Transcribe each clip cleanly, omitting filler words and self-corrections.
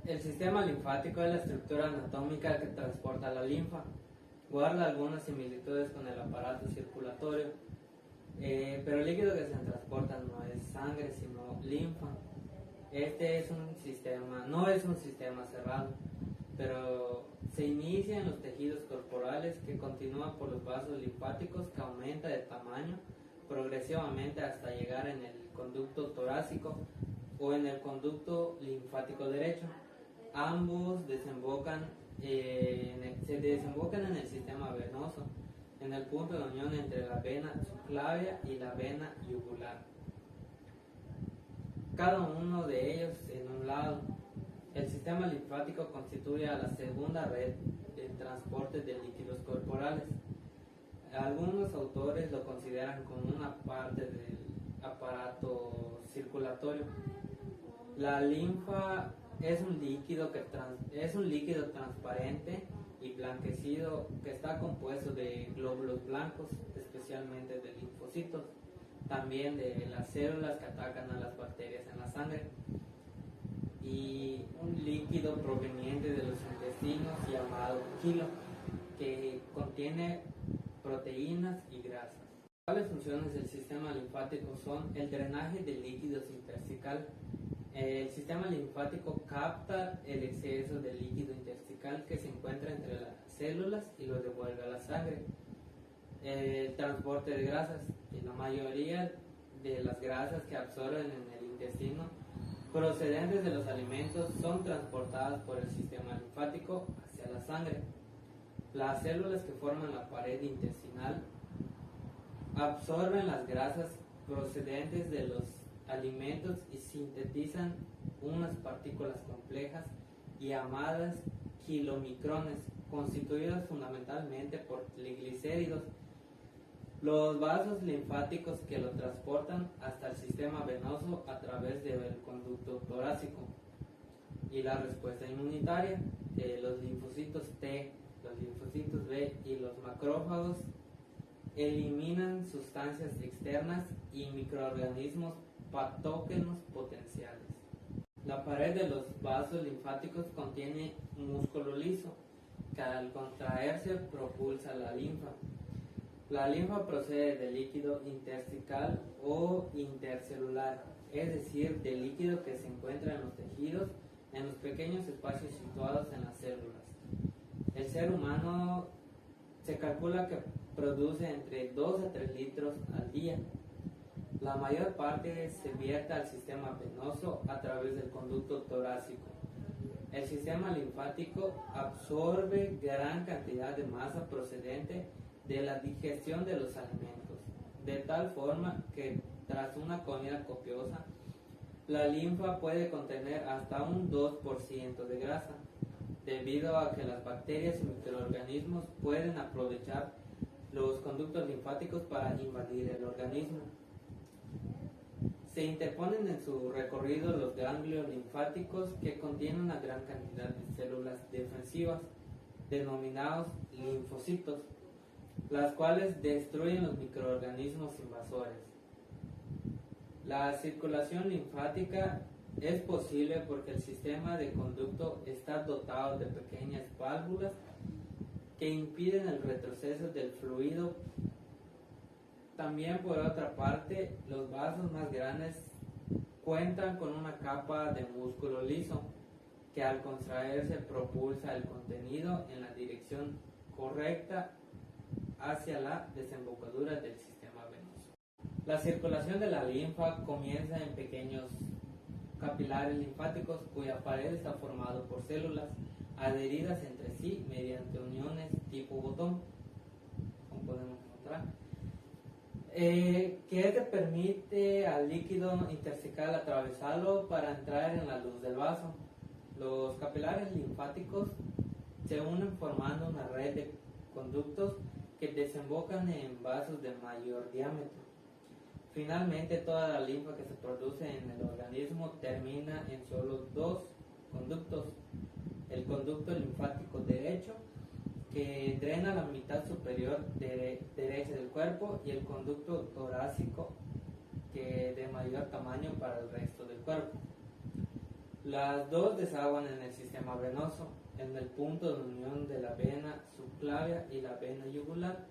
El sistema linfático es la estructura anatómica que transporta la linfa. Guarda algunas similitudes con el aparato circulatorio, pero el líquido que se transporta no es sangre, sino linfa. Este es un sistema, no es un sistema cerrado, pero se inicia en los tejidos corporales que continúa por los vasos linfáticos que aumenta de tamaño progresivamente hasta llegar en el conducto torácico o en el conducto linfático derecho. Ambos se desembocan en el sistema venoso, en el punto de unión entre la vena subclavia y la vena yugular. Cada uno de ellos en un lado. El sistema linfático constituye a la segunda red de transporte de líquidos corporales. Algunos autores lo consideran como una parte del aparato circulatorio. La linfa es un líquido transparente y blanquecido que está compuesto de glóbulos blancos, especialmente de linfocitos, también de las células que atacan a las bacterias en la sangre, y un líquido proveniente de los intestinos llamado quilo, que contiene proteínas y grasas. Las funciones del sistema linfático son el drenaje de líquidos intersticial. El sistema linfático capta el exceso de líquido intersticial que se encuentra entre las células y lo devuelve a la sangre. El transporte de grasas, y la mayoría de las grasas que absorben en el intestino procedentes de los alimentos son transportadas por el sistema linfático hacia la sangre. Las células que forman la pared intestinal absorben las grasas procedentes de los alimentos y sintetizan unas partículas complejas llamadas kilomicrones, constituidas fundamentalmente por triglicéridos. Los vasos linfáticos que lo transportan hasta el sistema venoso a través del conducto torácico. Y la respuesta inmunitaria, los linfocitos T, los linfocitos B y los macrófagos eliminan sustancias externas y microorganismos patógenos potenciales. La pared de los vasos linfáticos contiene músculo liso que al contraerse propulsa la linfa. La linfa procede de líquido intersticial o intercelular, es decir, del líquido que se encuentra en los tejidos, en los pequeños espacios situados en las células. El ser humano se calcula que produce entre 2 a 3 litros al día. La mayor parte se vierte al sistema venoso a través del conducto torácico. El sistema linfático absorbe gran cantidad de masa procedente de la digestión de los alimentos, de tal forma que tras una comida copiosa, la linfa puede contener hasta un 2% de grasa, debido a que las bacterias y microorganismos pueden aprovechar los conductos linfáticos para invadir el organismo. Se interponen en su recorrido los ganglios linfáticos que contienen una gran cantidad de células defensivas, denominados linfocitos, las cuales destruyen los microorganismos invasores. La circulación linfática es posible porque el sistema de conducto está dotado de pequeñas válvulas que impiden el retroceso del fluido. También, por otra parte, los vasos más grandes cuentan con una capa de músculo liso que al contraerse propulsa el contenido en la dirección correcta hacia la desembocadura del sistema venoso. La circulación de la linfa comienza en pequeños capilares linfáticos cuya pared está formada por células adheridas entre sí mediante uniones tipo botón, como podemos encontrar, que permite al líquido intersticial atravesarlo para entrar en la luz del vaso. Los capilares linfáticos se unen formando una red de conductos que desembocan en vasos de mayor diámetro. Finalmente, toda la linfa que se produce en el organismo termina en solo 2 conductos: el conducto linfático derecho, que drena la mitad superior derecha del cuerpo, y el conducto torácico, que de mayor tamaño para el resto del cuerpo. Las dos desaguan en el sistema venoso, en el punto de unión de la vena subclavia y la vena yugular.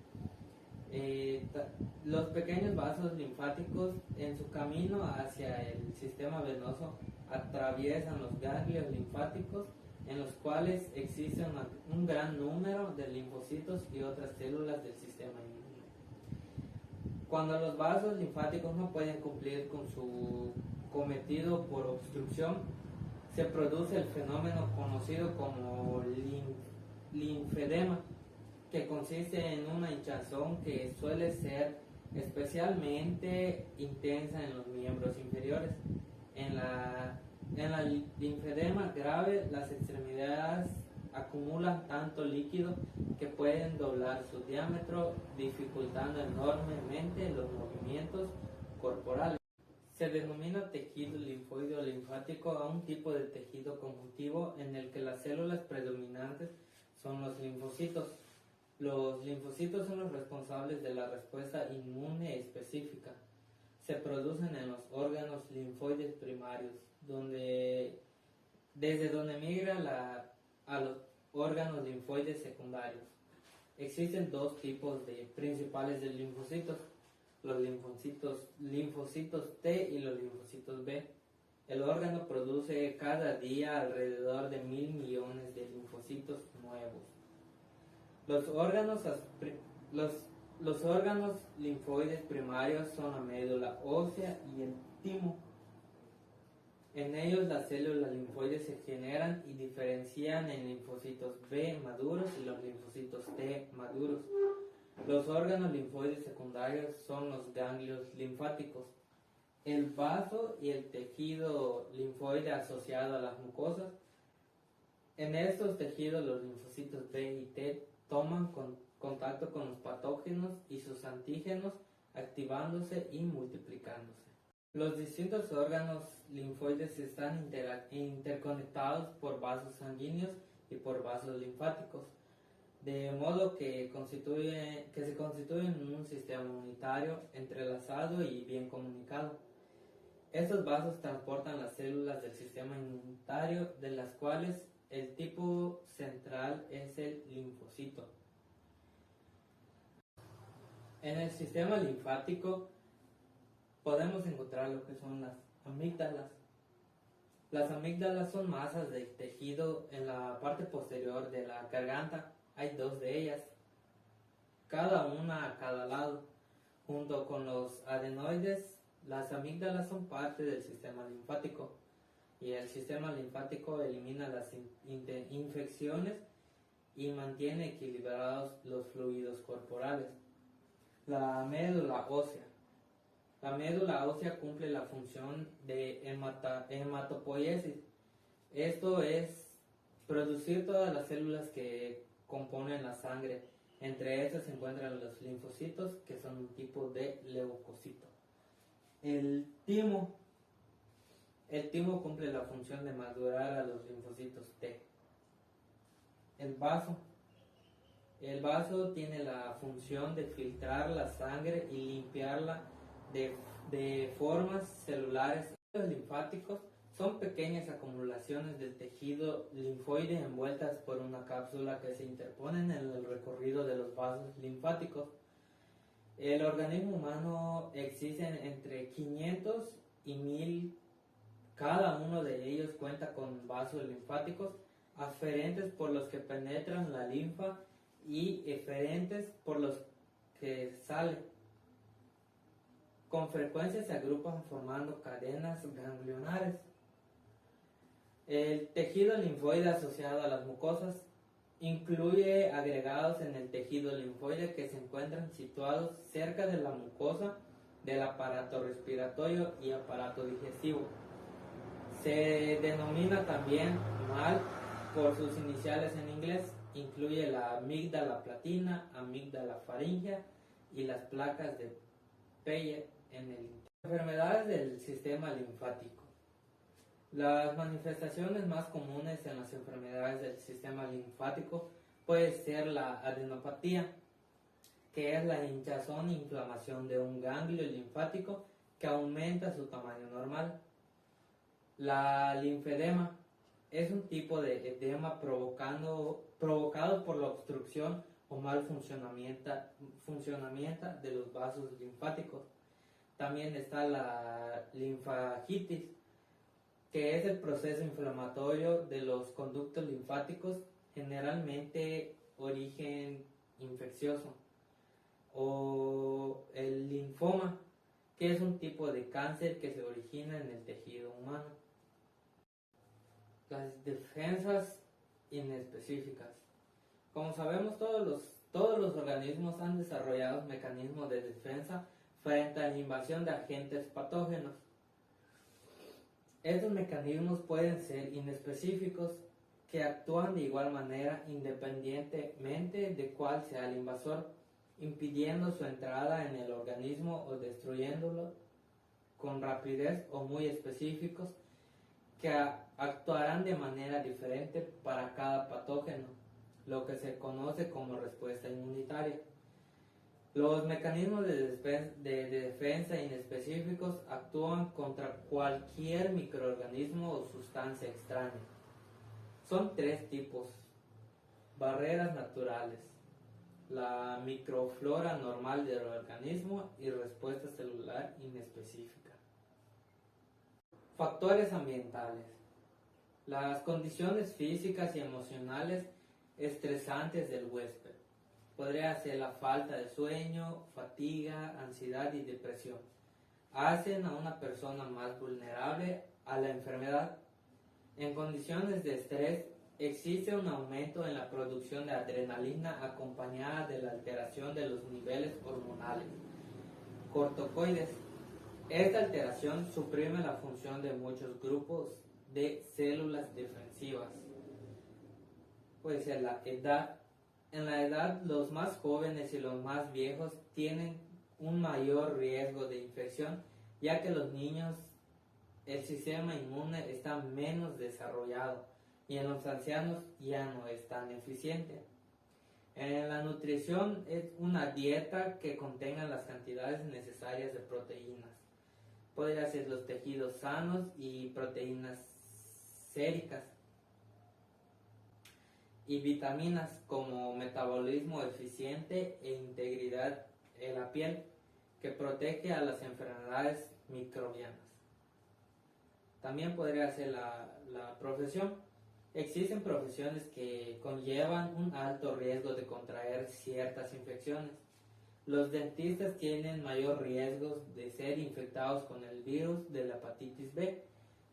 Los pequeños vasos linfáticos en su camino hacia el sistema venoso atraviesan los ganglios linfáticos, en los cuales existe un gran número de linfocitos y otras células del sistema inmune. Cuando los vasos linfáticos no pueden cumplir con su cometido por obstrucción, se produce el fenómeno conocido como linfedema, que consiste en una hinchazón que suele ser especialmente intensa en los miembros inferiores. En la linfedema grave, las extremidades acumulan tanto líquido que pueden doblar su diámetro, dificultando enormemente los movimientos corporales. Se denomina tejido linfoide o linfático a un tipo de tejido conjuntivo en el que las células predominantes son los linfocitos. Los linfocitos son los responsables de la respuesta inmune específica. Se producen en los órganos linfoides primarios, desde donde migra a los órganos linfoides secundarios. Existen dos tipos principales de linfocitos: los linfocitos T y los linfocitos B. El órgano produce cada día alrededor de 1.000 millones de linfocitos nuevos. Los órganos linfoides primarios son la médula ósea y el timo. En ellos las células linfoides se generan y diferencian en linfocitos B maduros y los linfocitos T maduros. Los órganos linfoides secundarios son los ganglios linfáticos. El vaso y el tejido linfoide asociado a las mucosas. En estos tejidos los linfocitos B y T toman contacto con los patógenos y sus antígenos, activándose y multiplicándose. Los distintos órganos linfoides están interconectados por vasos sanguíneos y por vasos linfáticos, de modo que se constituyen en un sistema unitario, entrelazado y bien comunicado. Estos vasos transportan las células del sistema inmunitario, de las cuales el tipo central es el linfocito. En el sistema linfático podemos encontrar lo que son las amígdalas. Las amígdalas son masas de tejido en la parte posterior de la garganta. Hay dos de ellas, cada una a cada lado. Junto con los adenoides, las amígdalas son parte del sistema linfático, y el sistema linfático elimina las infecciones y mantiene equilibrados los fluidos corporales. La médula ósea. La médula ósea cumple la función de hematopoiesis. Esto es producir todas las células que componen la sangre. Entre estas se encuentran los linfocitos, que son un tipo de leucocito. El timo cumple la función de madurar a los linfocitos T. El vaso tiene la función de filtrar la sangre y limpiarla de formas celulares. Los linfáticos son pequeñas acumulaciones del tejido linfoide envueltas por una cápsula que se interponen en el recorrido de los vasos linfáticos. El organismo humano existen entre 500 y 1.000. Cada uno de ellos cuenta con vasos linfáticos aferentes por los que penetran la linfa y eferentes por los que sale. Con frecuencia se agrupan formando cadenas ganglionares. El tejido linfoide asociado a las mucosas incluye agregados en el tejido linfoide que se encuentran situados cerca de la mucosa, del aparato respiratorio y aparato digestivo. Se denomina también MAL por sus iniciales en inglés. Incluye la amígdala platina, amígdala faríngea y las placas de Peyer en el enfermedades del sistema linfático. Las manifestaciones más comunes en las enfermedades del sistema linfático puede ser la adenopatía, que es la hinchazón e inflamación de un ganglio linfático que aumenta su tamaño normal. La linfedema es un tipo de edema provocado por la obstrucción o mal funcionamiento de los vasos linfáticos. También está la linfagitis, que es el proceso inflamatorio de los conductos linfáticos, generalmente origen infeccioso. O el linfoma, que es un tipo de cáncer que se origina en el tejido humano. Las defensas inespecíficas. Como sabemos, todos los organismos han desarrollado mecanismos de defensa frente a la invasión de agentes patógenos. Estos mecanismos pueden ser inespecíficos, que actúan de igual manera independientemente de cuál sea el invasor, impidiendo su entrada en el organismo o destruyéndolo con rapidez, o muy específicos, que actuarán de manera diferente para cada patógeno, lo que se conoce como respuesta inmunitaria. Los mecanismos de defensa inespecíficos actúan contra cualquier microorganismo o sustancia extraña. Son tres tipos: barreras naturales, la microflora normal del organismo y respuesta celular inespecífica. Factores ambientales. Las condiciones físicas y emocionales estresantes del huésped. Podría ser la falta de sueño, fatiga, ansiedad y depresión. Hacen a una persona más vulnerable a la enfermedad. En condiciones de estrés existe un aumento en la producción de adrenalina acompañada de la alteración de los niveles hormonales. Corticoides. Esta alteración suprime la función de muchos grupos de células defensivas. Puede ser la edad. En la edad, los más jóvenes y los más viejos tienen un mayor riesgo de infección, ya que los niños el sistema inmune está menos desarrollado y en los ancianos ya no es tan eficiente. En la nutrición es una dieta que contenga las cantidades necesarias de proteínas. Podría ser los tejidos sanos y proteínas séricas. Y vitaminas como metabolismo eficiente e integridad en la piel, que protege a las enfermedades microbianas. También podría ser la profesión. Existen profesiones que conllevan un alto riesgo de contraer ciertas infecciones. Los dentistas tienen mayor riesgo de ser infectados con el virus de la hepatitis B,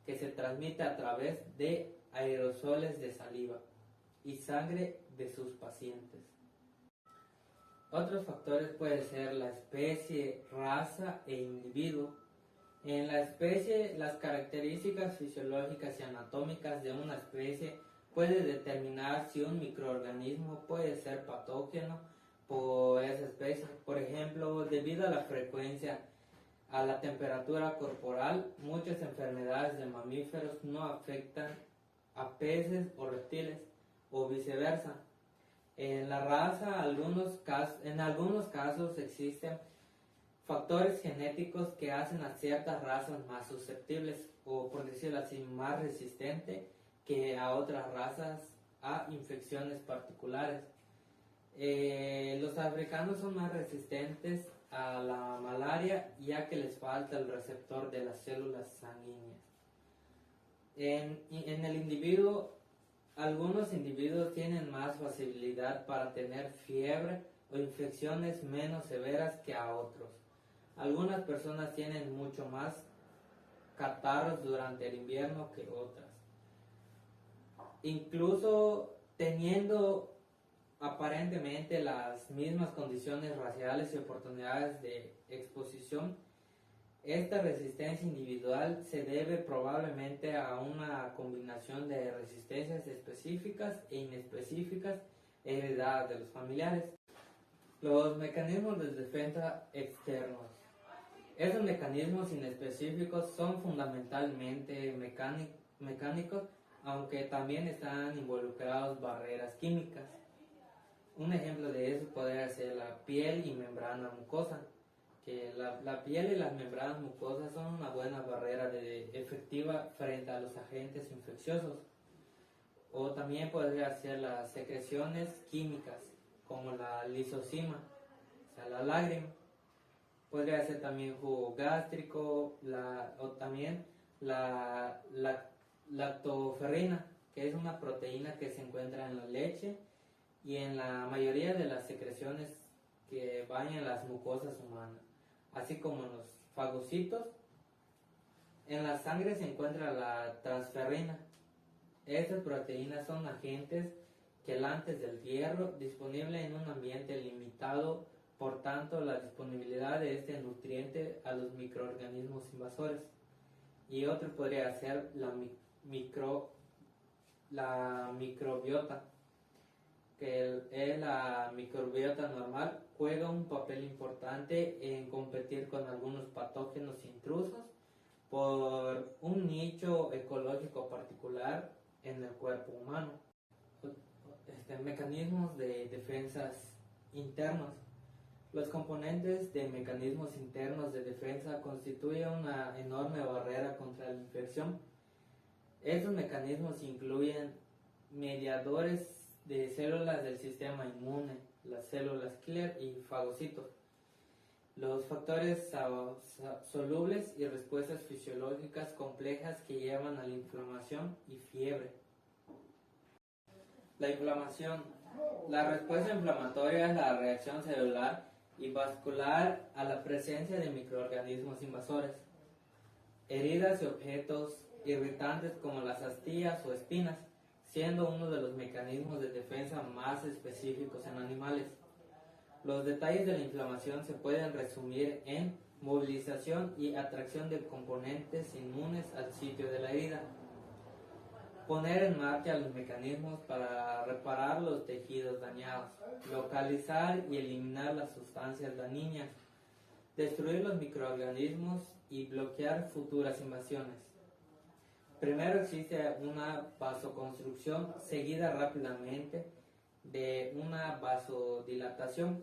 que se transmite a través de aerosoles de saliva y sangre de sus pacientes. Otros factores pueden ser la especie, raza e individuo. En la especie, las características fisiológicas y anatómicas de una especie puede determinar si un microorganismo puede ser patógeno por esa especie. Por ejemplo, debido a la frecuencia a la temperatura corporal, muchas enfermedades de mamíferos no afectan a peces o reptiles, o viceversa. En la raza, en algunos casos existen factores genéticos que hacen a ciertas razas más susceptibles, o por decirlo así, más resistentes que a otras razas a infecciones particulares. Los africanos son más resistentes a la malaria, ya que les falta el receptor de las células sanguíneas. En el individuo, algunos individuos tienen más facilidad para tener fiebre o infecciones menos severas que a otros. Algunas personas tienen mucho más catarros durante el invierno que otras. Incluso teniendo aparentemente las mismas condiciones raciales y oportunidades de exposición, esta resistencia individual se debe probablemente a una combinación de resistencias específicas e inespecíficas heredadas de los familiares. Los mecanismos de defensa externos. Esos mecanismos inespecíficos son fundamentalmente mecánicos, aunque también están involucrados barreras químicas. Un ejemplo de eso podría ser la piel y membrana mucosa, que la piel y las membranas mucosas son una buena barrera efectiva frente a los agentes infecciosos. O también podría ser las secreciones químicas, como la lisozima, o sea, la lágrima. Podría ser también jugo gástrico, o también la lactoferrina, que es una proteína que se encuentra en la leche y en la mayoría de las secreciones que bañan las mucosas humanas, así como en los fagocitos. En la sangre se encuentra la transferrina. Estas proteínas son agentes quelantes del hierro, disponible en un ambiente limitado, por tanto la disponibilidad de este nutriente a los microorganismos invasores. Y otro podría ser la microbiota, que es la microbiota normal, juega un papel importante en competir con algunos patógenos intrusos por un nicho ecológico particular en el cuerpo humano. Mecanismos de defensas internos. Los componentes de mecanismos internos de defensa constituyen una enorme barrera contra la infección. Estos mecanismos incluyen mediadores de células del sistema inmune, las células Killer y fagocitos, los factores solubles y respuestas fisiológicas complejas que llevan a la inflamación y fiebre. La inflamación. La respuesta inflamatoria es la reacción celular y vascular a la presencia de microorganismos invasores. Heridas y objetos irritantes como las astillas o espinas, siendo uno de los mecanismos de defensa más específicos en animales. Los detalles de la inflamación se pueden resumir en movilización y atracción de componentes inmunes al sitio de la herida. Poner en marcha los mecanismos para reparar los tejidos dañados, localizar y eliminar las sustancias dañinas, destruir los microorganismos y bloquear futuras invasiones. Primero existe una vasoconstricción seguida rápidamente de una vasodilatación,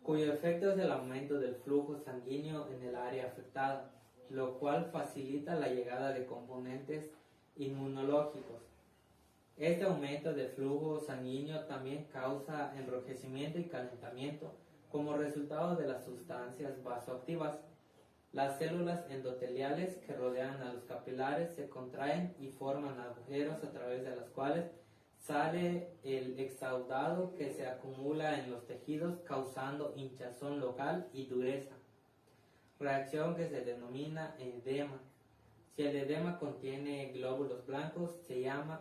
cuyo efecto es el aumento del flujo sanguíneo en el área afectada, lo cual facilita la llegada de componentes inmunológicos. Este aumento de flujo sanguíneo también causa enrojecimiento y calentamiento como resultado de las sustancias vasoactivas. Las células endoteliales que rodean a los capilares se contraen y forman agujeros a través de los cuales sale el exudado que se acumula en los tejidos, causando hinchazón local y dureza. Reacción que se denomina edema. Si el edema contiene glóbulos blancos, se llama